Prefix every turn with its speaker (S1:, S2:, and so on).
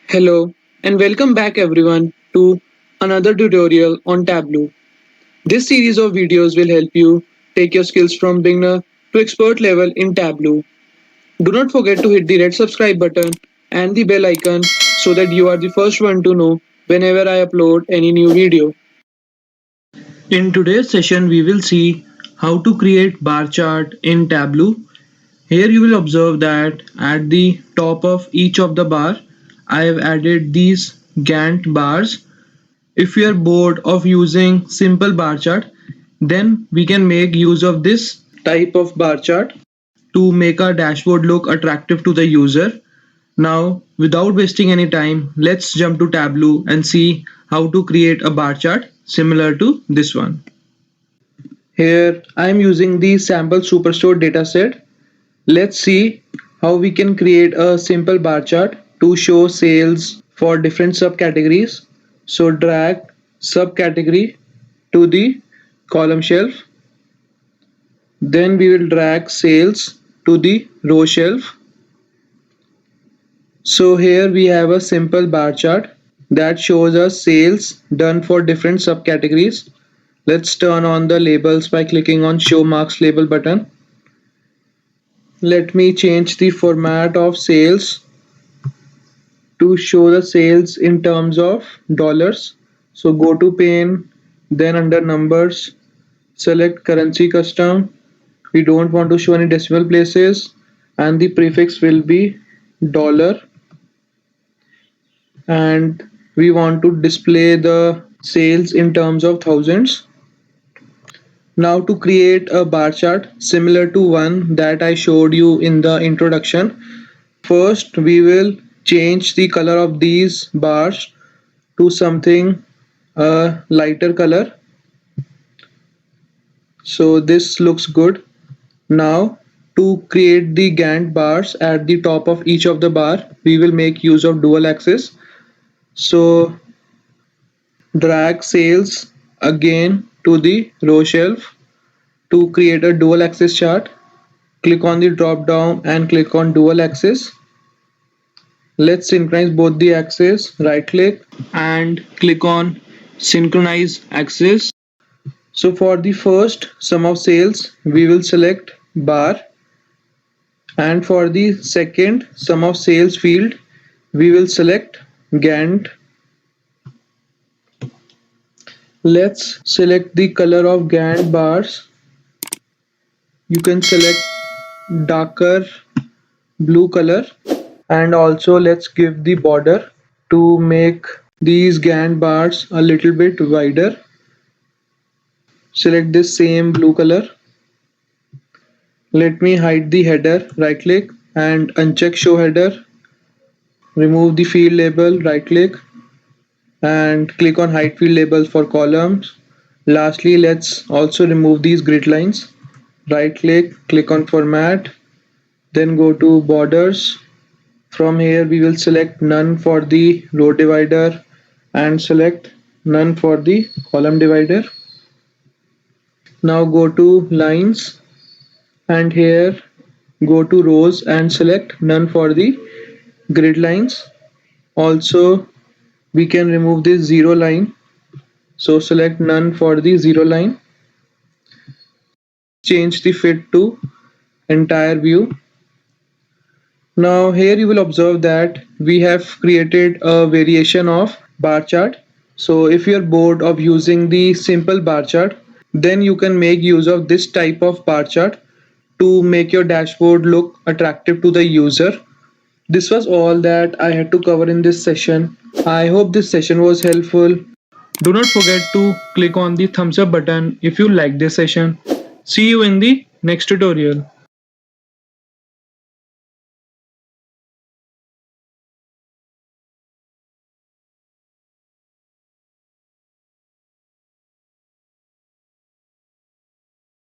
S1: Hello and welcome back everyone to another tutorial on Tableau. This series of videos will help you take your skills from beginner to expert level in Tableau. Do not forget to hit the red subscribe button and the bell icon so that you are the first one to know whenever I upload any new video. In today's session we will see how to create bar chart in Tableau. Here you will observe that at the top of each of the bar I have added these Gantt bars. If we are bored of using simple bar chart, then we can make use of this type of bar chart to make our dashboard look attractive to the user. Now, without wasting any time, let's jump to Tableau and see how to create a bar chart similar to this one. Here I am using the sample superstore dataset. Let's see how we can create a simple bar chart to show sales for different subcategories. So drag subcategory to the column shelf. Then we will drag sales to the row shelf. So here we have a simple bar chart that shows us sales done for different subcategories. Let's turn on the labels by clicking on show marks label button. Let me change the format of sales to show the sales in terms of dollars. So go to pane, then under numbers, select currency custom. We don't want to show any decimal places and the prefix will be dollar, and we want to display the sales in terms of thousands. Now to create a bar chart similar to one that I showed you in the introduction, first we will change the color of these bars to something a lighter color. So this looks good. Now to create the Gantt bars at the top of each of the bar, we will make use of dual axis. So drag sales again to the row shelf. To create a dual axis chart, click on the drop down and click on dual axis. Let's synchronize both the axes. Right click and click on synchronize axis. So for the first sum of sales, we will select bar, and for the second sum of sales field, we will select Gantt. Let's select the color of Gantt bars. You can select darker blue color, and also let's give the border to make these Gantt bars a little bit wider. Select this same blue color. Let me hide the header. Right click and uncheck show header. Remove the field label. Right click and click on hide field labels for columns. Lastly, let's also remove these grid lines. Right click, click on format, then go to borders. From here we will select none for the row divider and select none for the column divider. Now go to lines and here go to rows and select none for the grid lines. Also we can remove this zero line, so select none for the zero line. Change the fit to entire view. Now here you will observe that we have created a variation of bar chart. So if you are bored of using the simple bar chart, then you can make use of this type of bar chart to make your dashboard look attractive to the user. This was all that I had to cover in this session. I hope this session was helpful. Do not forget to click on the thumbs up button if you like this session. See you in the next tutorial.